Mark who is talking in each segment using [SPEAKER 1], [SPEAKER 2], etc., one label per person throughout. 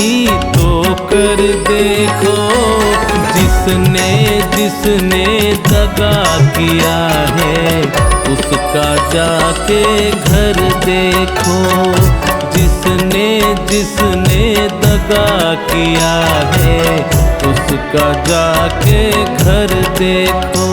[SPEAKER 1] ही तो कर देखो, जिसने जिसने दगा किया है उसका जाके घर देखो। जिसने जिसने दगा किया है उसका जाके घर देखो।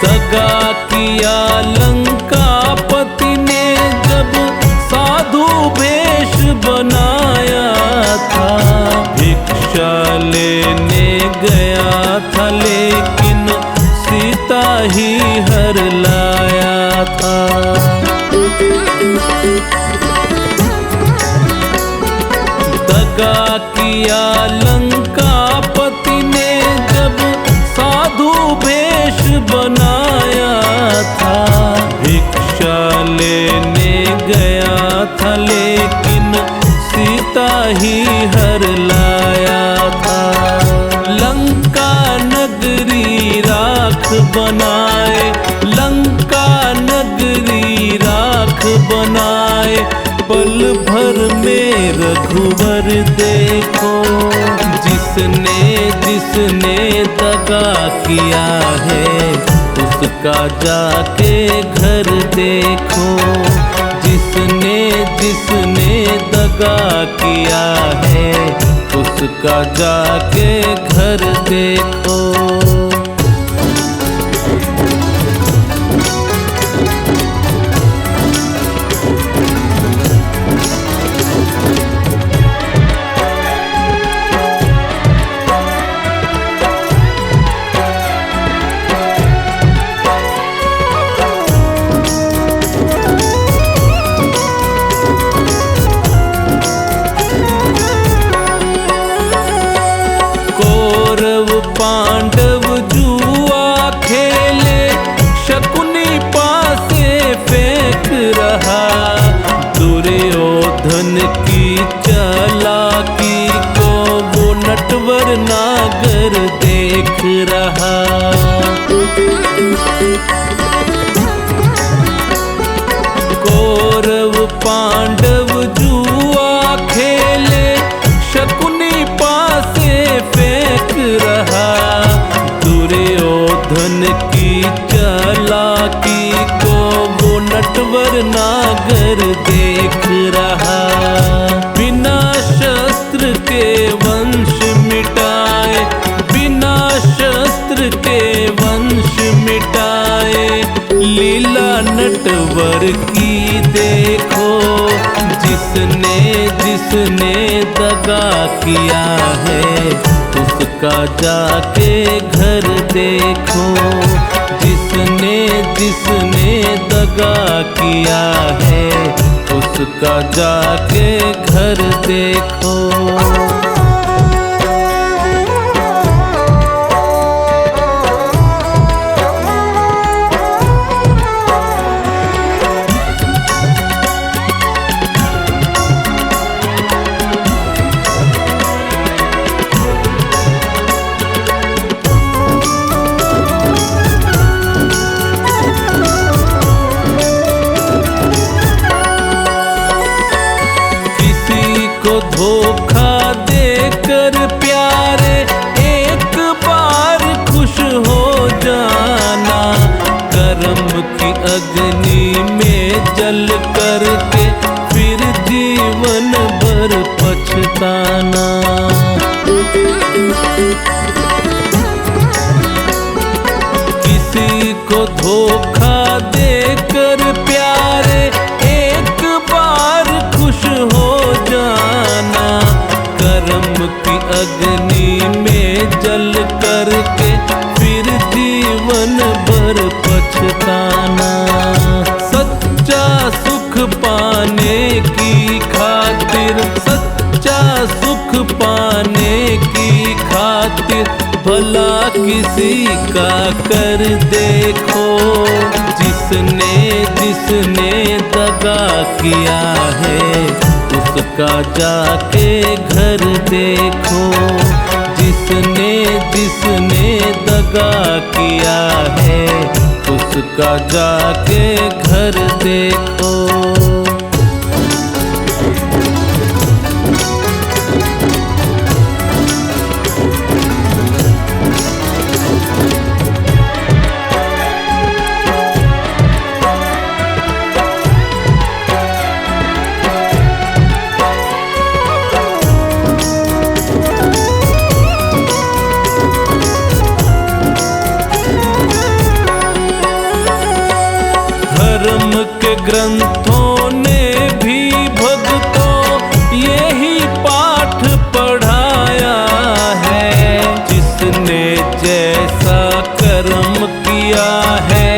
[SPEAKER 1] दगा किया लंकापति ने जब साधु वेश बनाया था। भिक्षा लेने गया था लेकिन सीता ही हर लाया था। दगा किया लंकापति ने जब साधु वेश बनाया था। भिक्षा लेने गया था लेकिन सीता ही हर लाया था। लंका नगरी राख बनाए, लंका नगरी राख बनाए, पल भर में रघुवर देखो। जिसने जिसने दगा किया है उसका जाके घर देखो। जिसने जिसने दगा किया है उसका जाके घर देखो। पांडव जुआ खेले, शकुनी पासे फेंक रहा। दुर्योधन की चालाकी को वो नटवर नागर देख रहा। कौरव पांडव जुआ खेले, शकुनी पासे फेंक रहा। दुर्योधन की चालाकी को वो नटवर नागर देख रहा। बिना शस्त्र के वंश मिटाए, बिना शस्त्र के वंश मिटाए, लीला नटवर की देखो। जिसने जिसने दगा किया है उसका जाके घर देखो। जिसने जिसने दगा किया है उसका जाके घर देखो। धोखा देकर प्यारे एक बार खुश हो जाना। कर्म की अग्नि में जल करके फिर जीवन भर पछताना। किसी को धोखा देकर प्यारे एक बार खुश हो जाना। कर्म की अग्नि में जल करके फिर जीवन भर पछताना। सच्चा सुख पाने की खातिर, सच्चा सुख पाने की खातिर किसी का कर देखो, जिसने जिसने दगा किया है उसका जाके घर देखो, जिसने जिसने दगा किया है उसका जाके घर देखो। धर्म के ग्रंथों ने भी भक्तों यही पाठ पढ़ाया है, जिसने जैसा कर्म किया है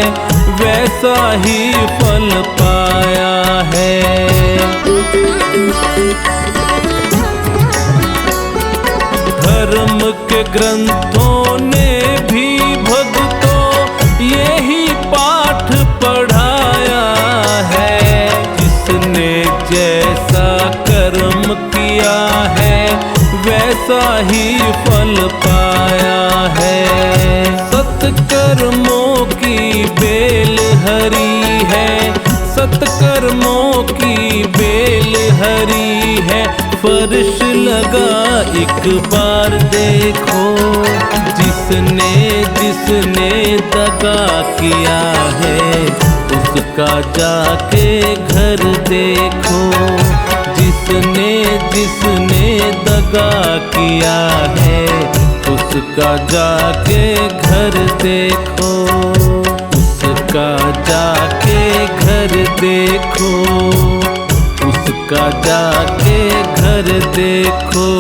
[SPEAKER 1] वैसा ही फल पाया है। धर्म के ग्रंथों ने भी भक्तों यही पाठ पढ़ाया है, जिसने जैसा कर्म किया है वैसा ही फल पाया है। सत्कर्मों की बेल हरी है, सत्कर्मों की बेल हरी है, फर्श लगा एक बार देखो, जिसने जिसने दगा किया है उसका जाके घर देखो, जिसने जिसने दगा किया है उसका जाके घर देखो, उसका जाके घर देखो, उसका जाके घर देखो।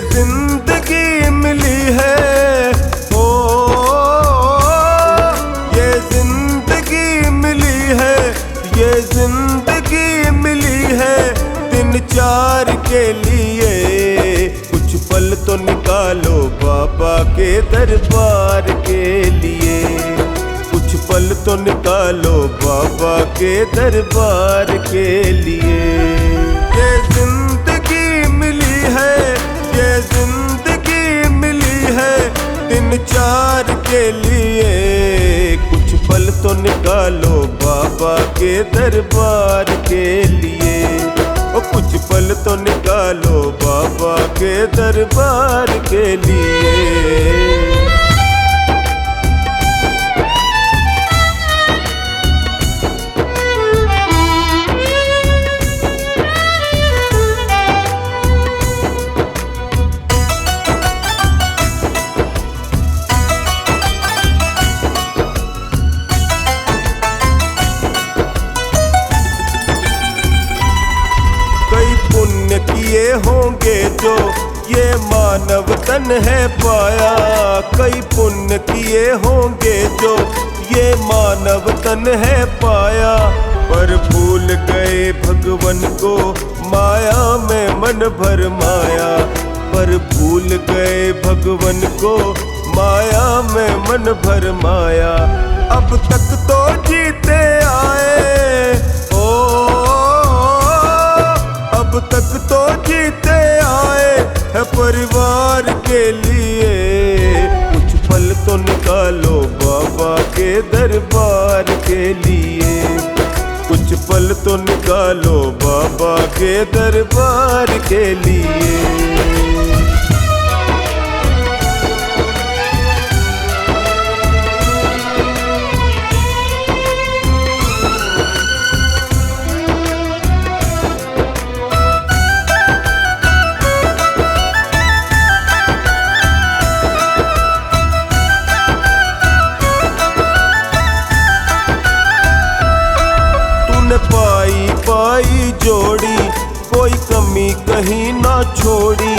[SPEAKER 2] जिंदगी मिली है ओ, ये जिंदगी मिली है, ये जिंदगी मिली है दिन चार के लिए, कुछ पल तो निकालो बाबा के दरबार के लिए, कुछ पल तो निकालो बाबा के दरबार के लिए। ये जिंदगी मिली है, ये जिंदगी मिली है दिन चार के लिए, कुछ पल तो निकालो बाबा के दरबार के लिए, और कुछ पल तो निकालो बाबा के दरबार के लिए। किए होंगे जो ये मानव तन है पाया, कई पुण्य किए होंगे जो ये मानव तन है पाया, पर भूल गए भगवन को माया में मन भर माया, पर भूल गए भगवन को माया में मन भर माया। अब तक तो जीते आए ओ, अब तक तो जीते आए है परिवार के लिए, कुछ पल तो निकालो बाबा के दरबार के लिए, कुछ पल तो निकालो बाबा के दरबार के लिए। पाई जोड़ी, कोई कमी कहीं ना छोड़ी।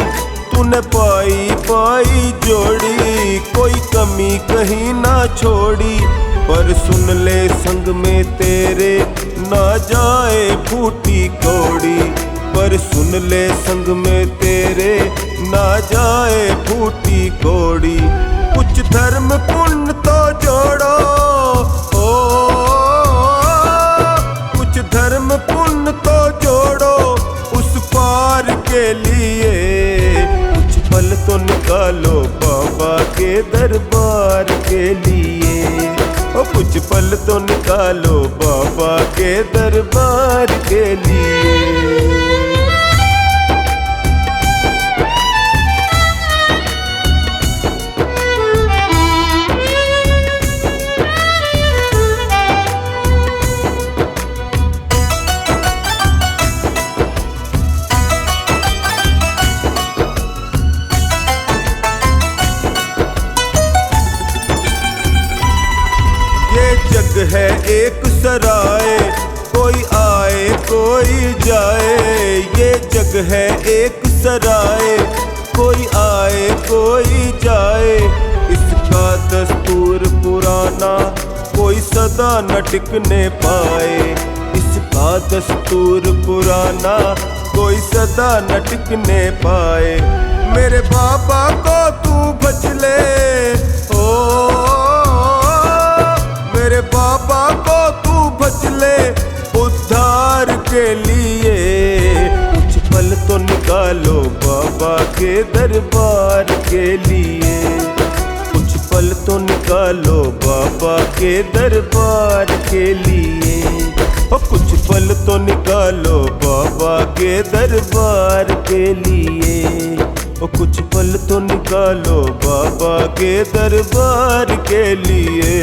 [SPEAKER 2] तूने पाई पाई जोड़ी, कोई कमी कहीं ना छोड़ी। पर सुन ले संग में तेरे ना जाए फूटी कौड़ी। पर सुन ले संग में तेरे ना जाए फूटी कौड़ी। कुछ धर्म पुण्य तो जोड़ो, ओ कुछ धर्म पुण्य तो जोड़ो उस पार के लिए। कुछ पल तो निकालो बाबा के दरबार के लिए। ओ कुछ पल तो निकालो बाबा के दरबार के लिए। ये जग है एक सराय, कोई आए कोई जाए। ये जग है एक सराय, कोई आए कोई जाए। इसका दस्तूर पुराना कोई सदा न टिकने पाए। इसका दस्तूर पुराना कोई सदा न टिकने पाए। मेरे बाबा को तू भज ले, ओ मेरे बाबा को तू भज ले उद्धार के लिए। कुछ पल तो निकालो बाबा के दरबार के लिए। कुछ पल तो निकालो बाबा के दरबार के लिए। और कुछ पल तो निकालो बाबा के दरबार के लिए। और कुछ पल तो निकालो बाबा के दरबार के लिए।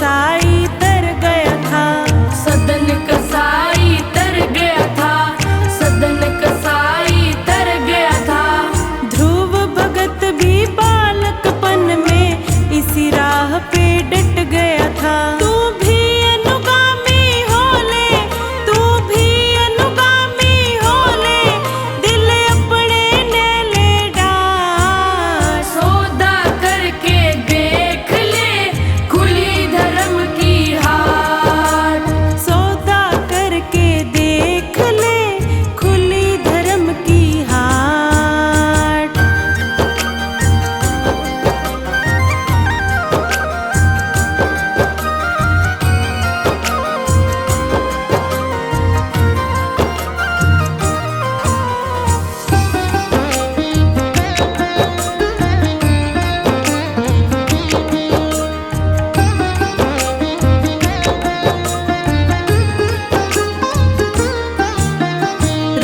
[SPEAKER 3] कसाई तर गया था,
[SPEAKER 4] सदन कसाई तर गया था, सदन कसाई तर गया था।
[SPEAKER 3] ध्रुव भगत भी बालकपन में इसी राह पे डट गया था। तू भी अनुगामी हो ले, तू भी अनुगामी हो ले, दिल अपने ने ले डाल।
[SPEAKER 4] सौदा करके देख ले खुली धर्म की हाट,
[SPEAKER 3] सौदा करके देख ले खुली धर्म की हाट।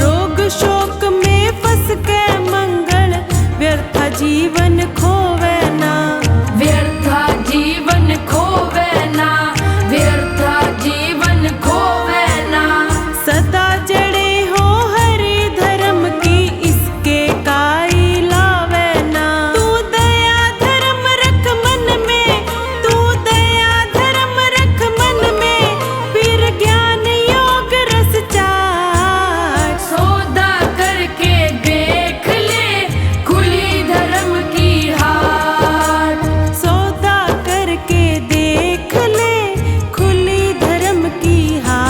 [SPEAKER 3] रोग शोक में फंस के मंगल, व्यर्था जीवन खोवे ना,
[SPEAKER 4] व्यर्था जीवन खोवे ना, व्यर्था जीवन खोवे ना।
[SPEAKER 3] सदा जड़े हो हरि धर्म की, इसके काई लावे ना। तू दया धर्म रख मन में, तू दया धर्म रख मन में, फिर ज्ञान योग रस चाट।
[SPEAKER 4] सौदा करके देख ले खुली धर्म की हाट,
[SPEAKER 3] सौदा करके देख ले खुली धर्म की हाट।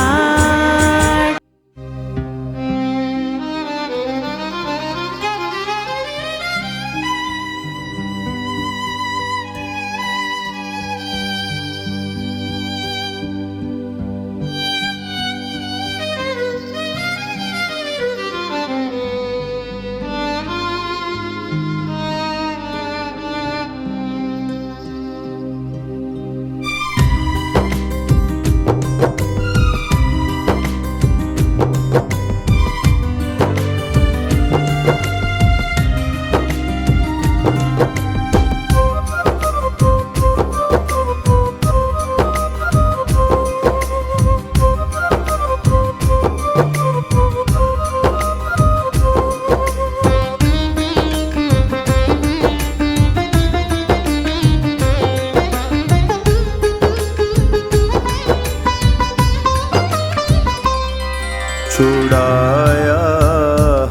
[SPEAKER 2] छुड़ाया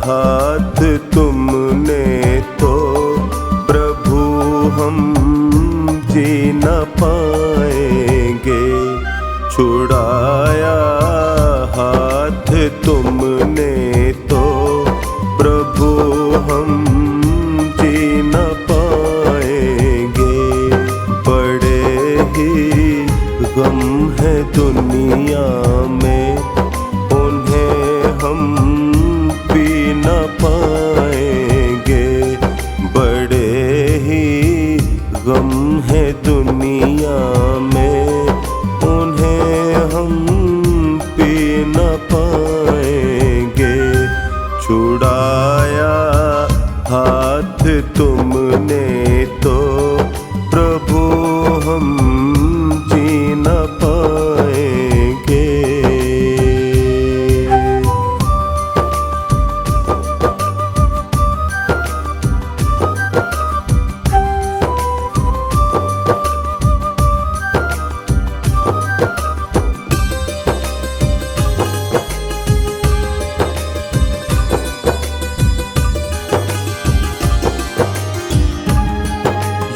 [SPEAKER 2] हाथ तुमने तो प्रभु हम जी न पाएंगे। छुड़ाया हाथ तुमने तो प्रभु हम जी न पाएंगे। बड़े ही गम है दुनिया में, हम पी न पाएंगे। बड़े ही गम है दुनिया में, उन्हें हम पी न पाएंगे। छुड़ाया हाथ तुमने तो प्रभु हम जी न पाएंगे।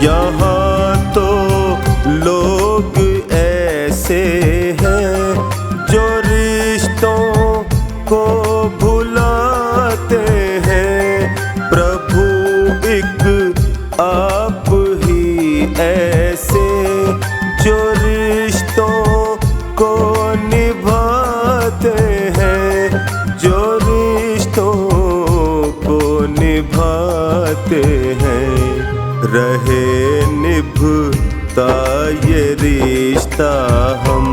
[SPEAKER 2] यहाँ तो लोग ऐसे हैं जो रिश्तों को भुलाते हैं। प्रभु एक आप ही ऐसे जो रिश्तों को निभाते हैं, जो रिश्तों को निभाते हैं। रहे निभता ये रिश्ता, हम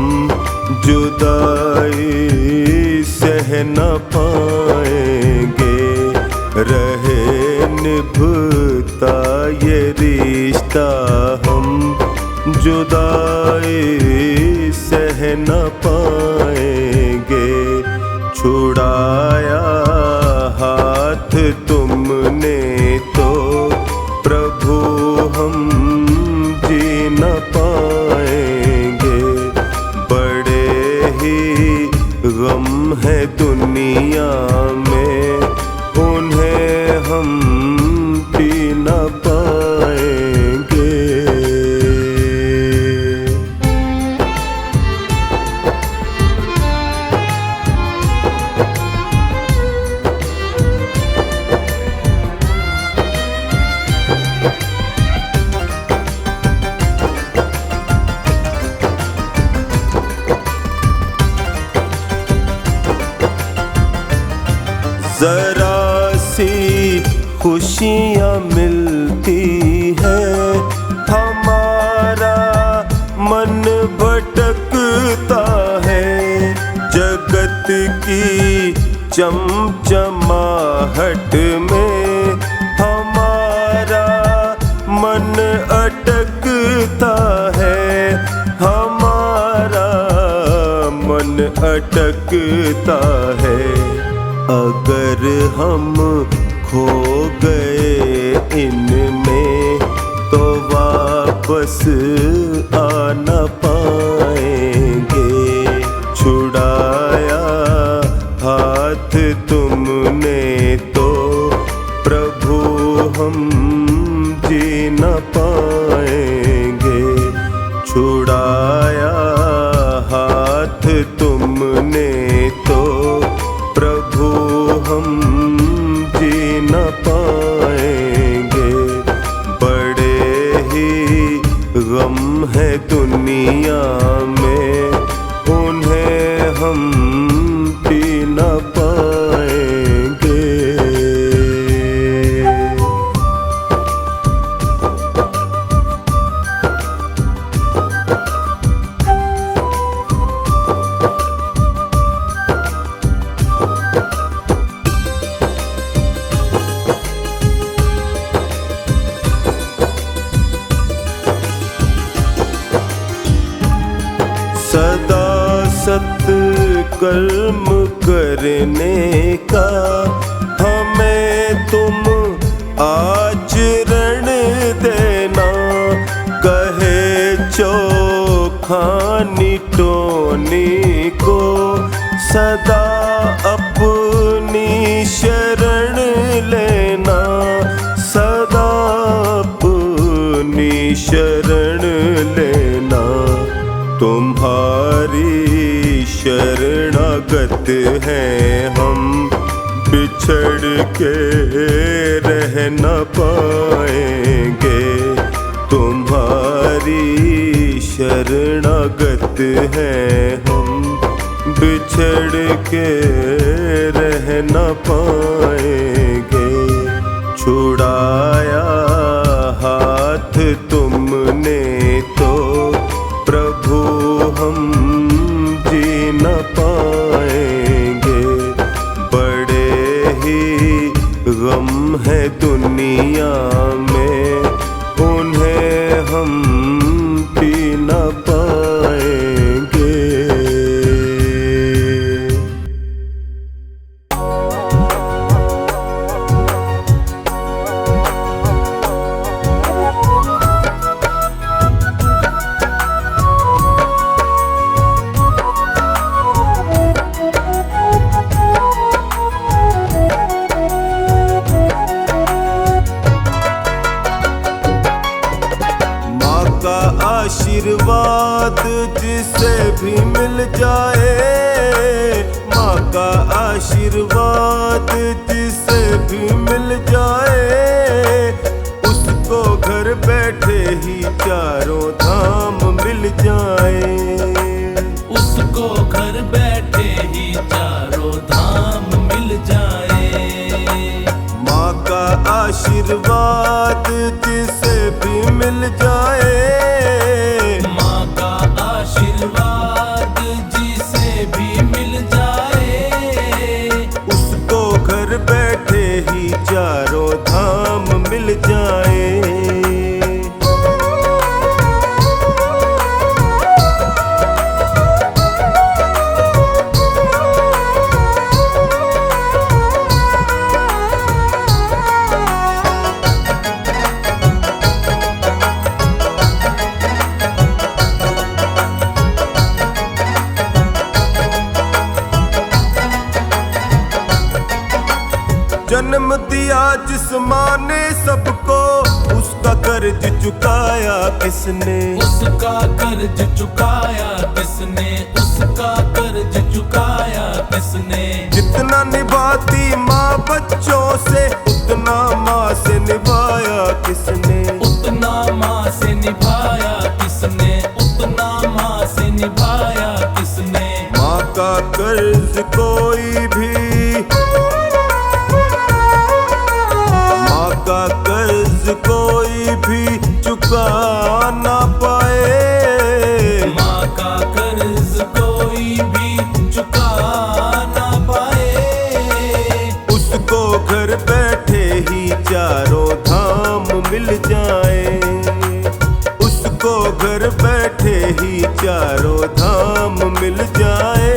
[SPEAKER 2] जुदाई सह न पाएंगे। रहे निभता ये रिश्ता, हम जुदाई सह न पाएंगे। छुड़ाया हाथ तुमने तो प्रभु हम जी न पाएंगे। बड़े ही गम है दुनिया में, उन्हें हम पी न पाएंगे। जरा सी खुशियाँ मिलती है, हमारा मन भटकता है। जगत की चमचमाहट में हमारा मन अटकता है। हमारा मन अटकता है। अगर हम खो गए इनमें तो वापस आ न पाएंगे। छुड़ाया हाथ तुमने तो प्रभु हम जी न पाएंगे। छुड़ाया हाथ तुमने तो प्रभु हम जी न पाएंगे। बड़े ही गम है दुनिया में, उन्हें हम पी न पाएंगे। सदा सत्कर्म करने का हमें तुम आचरण देना। कहे चोखानी टोनी को सदा अपनी शरण लेना। सदा अपनी शरण लेना। तुम्हारी शरणागत हैं हम, बिछड़ के रह न पाएंगे। तुम्हारी शरणागत हैं हम, बिछड़ के रह न पाएंगे। छुड़ाया हाथ तुमने तो प्रभु हम जी न पाएंगे। बड़े ही गम है दुनिया में, उन्हें हम पी न पाएंगे। आशीर्वाद जिसे भी मिल जाए, माँ का आशीर्वाद जिसे भी मिल जाए, उसको घर बैठे ही चारों धाम मिल जाए।
[SPEAKER 1] उसको घर बैठे ही चारों धाम मिल जाए।
[SPEAKER 2] माँ का आशीर्वाद जिसे भी मिल जाए,
[SPEAKER 1] माँ का आशीर्वाद जिसे भी मिल जाए,
[SPEAKER 2] उसको घर बैठे ही चारों धाम मिल जाए। जन्म दिया जिस माँ ने सबको, उसका कर्ज चुकाया किसने?
[SPEAKER 1] उसका कर्ज चुकाया किसने? उसका कर्ज चुकाया किसने?
[SPEAKER 2] जितना निभाती माँ बच्चों से, उतना माँ से निभाया किसने?
[SPEAKER 1] उतना माँ से निभाया किसने? उतना माँ से निभाया किसने?
[SPEAKER 2] माँ का कर्ज कोई भी, माँ का कर्ज कोई भी चुका ना पाए।
[SPEAKER 1] माँ का कर्ज कोई भी चुका ना पाए।
[SPEAKER 2] उसको घर बैठे ही चारों धाम मिल जाए, उसको घर बैठे ही चारों धाम मिल जाए।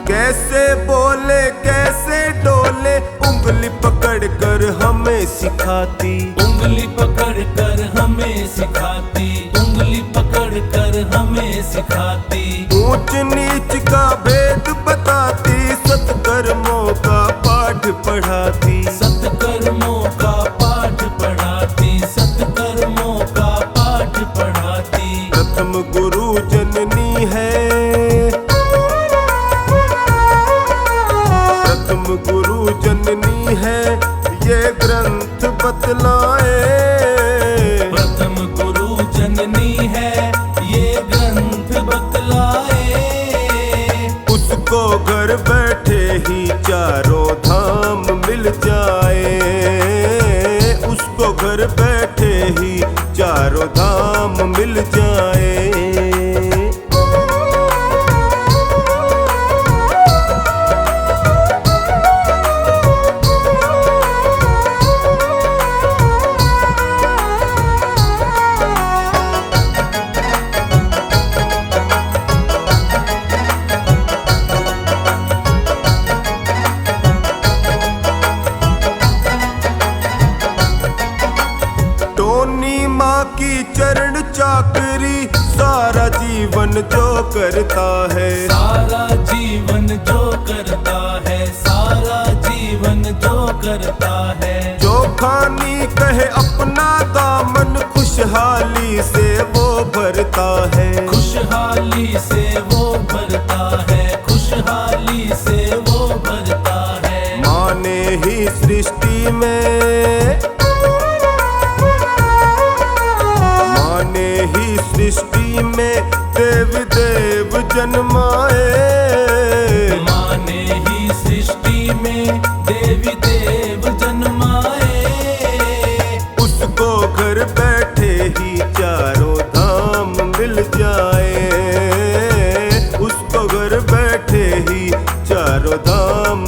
[SPEAKER 2] कैसे बोले कैसे डोले, उंगली पकड़ कर हमें सिखाती,
[SPEAKER 1] उंगली पकड़ कर हमें सिखाती, उंगली पकड़ कर हमें सिखाती।
[SPEAKER 2] ऊंच नीच का भेद बताती, सत्कर्मों का पाठ पढ़ाती,
[SPEAKER 1] सत्कर्मों का पाठ पढ़ाती, सत्कर्मों का पाठ पढ़ाती।
[SPEAKER 2] प्रथम गुरु जननी है, प्रथम गुरु जननी है, ये ग्रंथ बतलाए।
[SPEAKER 1] प्रथम गुरु जननी है, ये ग्रंथ बतलाए।
[SPEAKER 2] उसको घर बैठे ही चारों धाम मिल जाए, उसको घर बैठे ही चारों धाम मिल जाए। टोनी माँ की चरण चाकरी, सारा जीवन जो करता है,
[SPEAKER 1] सारा जीवन जो करता है, सारा जीवन जो करता है।
[SPEAKER 2] जो खानी कहे अपना दामन, खुशहाली से वो भरता है,
[SPEAKER 1] खुशहाली से वो भरता है, खुशहाली से वो भरता है।
[SPEAKER 2] माँ ने ही सृष्टि में, माँ ने ही सृष्टि में देव देव जन्माए।
[SPEAKER 1] माँ ने ही सृष्टि में देवी देव जन्माए।
[SPEAKER 2] उसको घर बैठे ही चारों धाम मिल जाए, उसको घर बैठे ही चारों धाम